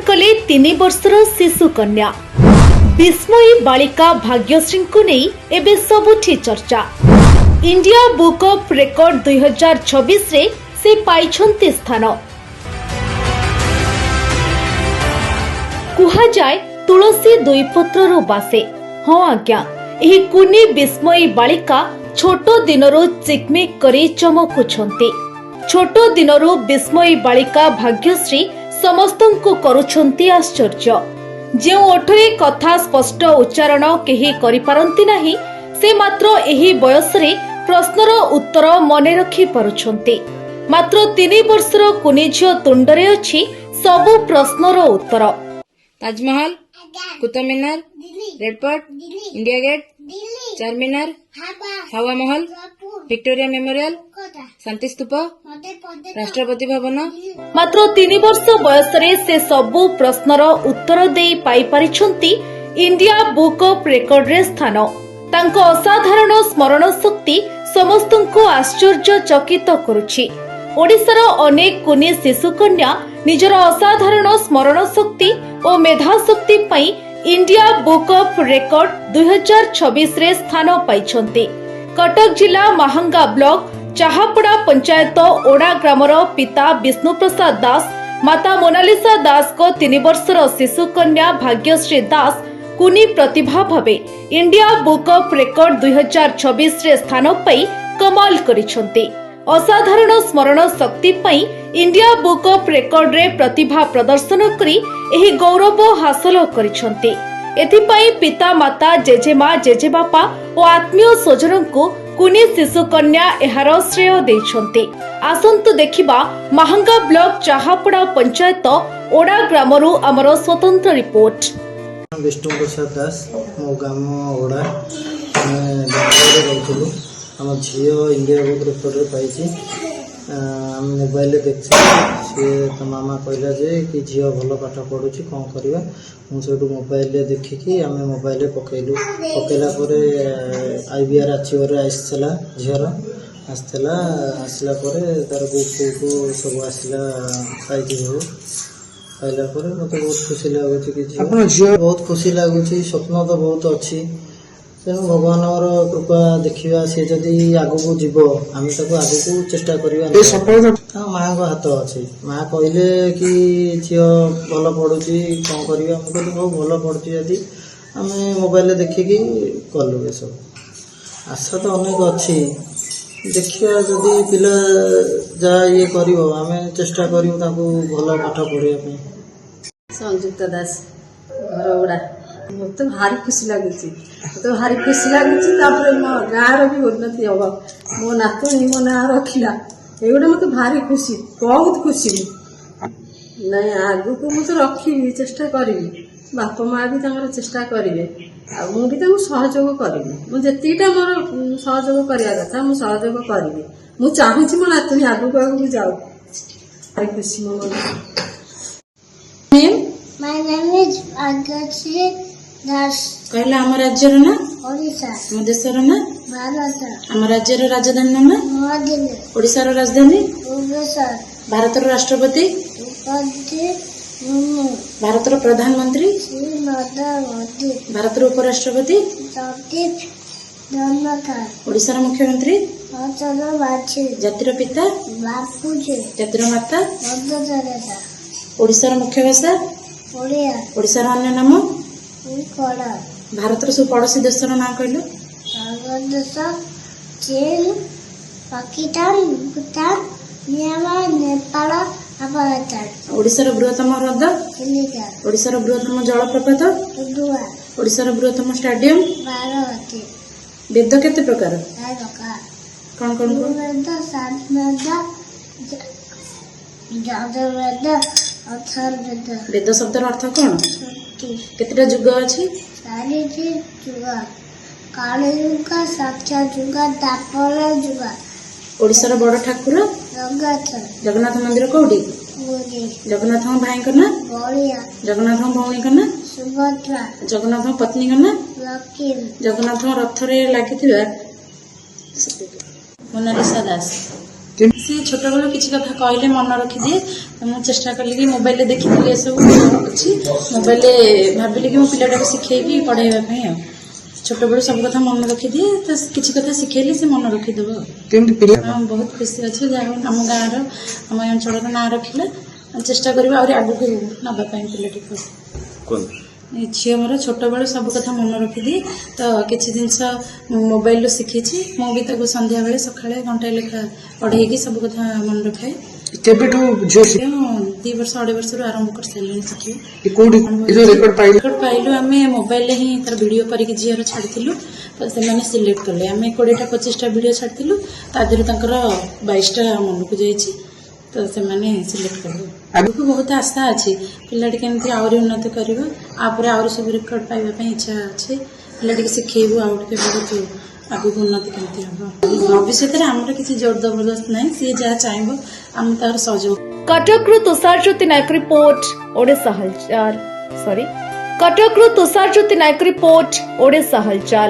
कले 3 वर्षर शिशु कन्या विस्मयी बालिका भाग्यश्री को नहीं एबे सबुठी चर्चा। इंडिया बुक ऑफ रेकॉर्ड 2026 रे से पाइछन्ते स्थान। कुहा जाए तुलसी दुई पत्रर बासे। हाँ आज्ञा, एही कुनी विस्मयी बालिका छोट दिनरू चिकमिक करी चमकुछन्ते। छोट दिनरू विस्मयी बालिका भाग्यश्री समस्तंकु करुछन्ती आश्चर्य। जो ओठरे कथा स्पष्ट उच्चारण केही करि पारंती नाही, से मात्र एही बयसरे प्रश्नर उत्तर मने रखि पारुछन्ती। मात्र 3 वर्षर कुनी झियो तुंडरे अछि सबु प्रश्नर उत्तर। Taj Mahal, Qutub Minar, Red Fort, India Gate, Charminar, Hawa Mahal, Victoria memorial, शांति स्तूप, राष्ट्रपति भवन। मात्र 3 वर्ष बयसरे से सबु प्रश्नर उत्तर देई पाई पारिछन्ती इंडिया बुक ऑफ रेकॉर्ड रे स्थान। तांको असाधारण स्मरण शक्ति समस्तंको आश्चर्यचकित करुछि। ओडिशार अनेक कुनी शिशु कन्या निजर असाधारण स्मरण शक्ति और मेधा शक्ति पई इंडिया बुक ऑफ रेकॉर्ड 2026 रे स्थान पाइछन्ती। कटक जिला महांगा ब्लॉक चाहापड़ा पंचायत ओडा ग्रामर पिता विष्णु प्रसाद दास, माता मोनालिसा दास को 3 वर्षर शिशु कन्या भाग्यश्री दास कुनी प्रतिभा भावे इंडिया बुक ऑफ रेकॉर्ड 2026 रे स्थान पाई कमाल करिछन्ती। असाधारण स्मरण शक्ति पई इंडिया बुक ऑफ रेकॉर्ड रे प्रतिभा प्रदर्शन करी एही गौरव हासिल करिछन्ती। एथिपाई पिता माता जेजेमा जेजेबापा और आत्मीय स्वजन को कुनी शिशु कन्या एहार श्रेय देइछन्ती। आसंतु देखिबा महांगा ब्लॉक चाहापड़ा पंचायत ओडा ग्रामरू हमर स्वतंत्र रिपोर्ट। विष्णु प्रसाद दास, मो गाम ओडा, बेंगलोर रहथुलु। हम झील इंडिया बुक रेकॉर्ड पाई मोबाइल देखी सी मामा कहला जे कि झील भल पाठ पढ़ु कौन करवा। मुझे मोबाइल देखिकी आम मोबाइल पकईलु। पकईला IBR आर्चिवर आसला झीर आसला आसला तार बुक सब आसला पाई हो पाइला मत बहुत खुशी लगुच कि बहुत खुशी लगुच। स्वप्न तो बहुत अच्छी, तेणु भगवान कृपा देखा सी जदि आगू जीव आम आगू चेष्टा करवा। माँ को हाथ अच्छे, माँ कहले कि झील भल पढ़ुची कौन करवा। मुझे बहुत भल पढ़ुची जदि आम मोबाइल देखिकी कलु। ये सब आशा तो अनेक अच्छी, देखिए जदि पिला जहाँ ये आम चेष्टा करूँ भल पाठ पढ़ाई। संयुक्त दास, घर उड़ा मत भारी खुशी लगुच। मत भारी खुशी लगुच। मो गाँव भी उन्नति हम, मो नातुणी मो ना रखला, ये मत भारी खुशी, बहुत खुशी। नहीं आगु को मुझे रखी चेष्टा करी, बापा माँ भी चेष्टा करेंगे, मुझे सहयोग करी। मुझेटा मोर सहयोग करवा कथा मुझे सहयोग करी। मुझे चाहूँगी मो नातुणी आगु को आगु जाऊ। भारी खुशी मो My name is Bhagyashree Das. कहला आम राज्यर ना, ओडिशा, आम देशर ना, भारत, आम राज्यर राजधानी ना, नवदिल्ली, ओडिशार राजधानी, भुवनेश्वर, भारतर राष्ट्रपति, द्रौपदी मुर्मू, भारतर प्रधानमंत्री, श्री नरेंद्र मोदी, भारतर उपराष्ट्रपति, जगदीप धनखड़, ओडिशार मुख्यमंत्री, अचल बाजी, जातिर पिता, बापूजी, जातिर माता, मध्य तेरेसा, ओडिशार मुख्य भाषा, ओडिया, ओडिशार अन्य नाम, कड़ा, भारतर सब पड़ोसी देशर नाम कहलु। बांग्लादेश, चीन, पाकिस्तान, भूटान, म्यांमार, नेपाल, अफगानिस्तान, ओडिशार बृहत्तम हृद, चिलिका, ओडिशार बृहत्तम जलप्रपात, उडुआ, ओडिशार बृहत्तम स्टेडियम। बारावती, वेद केते प्रकार, कौन कौन कौन? वेद, सामवेद, जातवेद, अथर्ववेद, वेद शब्दर अर्थ कौन? श्रुति, केतेटा युग अछि? 4ଟି ଯୁଗ, କାଳି ଯୁଗ, ସାକ୍ଷ୍ୟ ଯୁଗ, ଦ୍ୱାପର ଯୁଗ। ओडिशार बड़ ठाकुर ଜଗନ୍ନାଥ, जगन्नाथ मंदिर कोउडी? ପୁରୀ, जगन्नाथ भाई ना, ବଳିଆ, जगन्नाथ भौणी ना, ସୁଭଦ୍ରା, जगन्नाथ पत्नी ना, ଲକ୍ଷ୍ମୀ, जगन्नाथ रथ रे लागिथिबा मोनालिसा दास। सी छोट बेलू किसी कथा कहले मन रखिदिए मुझे चेष्टा कली कि मोबाइल देखी सब अच्छी मोबाइल भाविली कि मो पिलाटा शिखेबी पढ़ाई छोट बेलू सब कथा मन रखिदिए तो किसी कथा शिखेली से मन रखिदेव हाँ बहुत खुशी अच्छे जहाँ आम गाँव आम अंचल ना रखिला चेष्टा करवा आगे नापी पिलाटी झील मोर छोट बेलू सब कथा मन रखिदिए तो किसी जिनस मोबाइल शिखी मुझे संध्या बेले सका घंटा लेखा पढ़े सब कथा मन रखाए 2 वर्ष 2.5 वर्ष आरंभ कर सारे रेकर्ड पाइलु आम मोबाइल ही तार वीडियो करके झीर छाड़ी तो से सिलेक्ट कले आम 20-25 वीडियो छाड़ी तादेह 22टा मन को जाइए तो से सिलेक्ट करेंगे आगे बहुत आशा अच्छी पिलाटी केमती आहरी उन्नति कर आहरी सब रेकर्ड पाइबापी इच्छा अच्छे पिलाटी शिखेबू आउ टे बहुत आगे उन्नति केमती हम भविष्य में आमर किसी जोर जबरदस्त ना सी जहाँ चाहब आम तार सहयोग कटकरू तुषारज्योति नायक रिपोर्ट ओडिशा हलचल कटकरू तुषारज्योति नायक रिपोर्ट ओडिशा हलचल।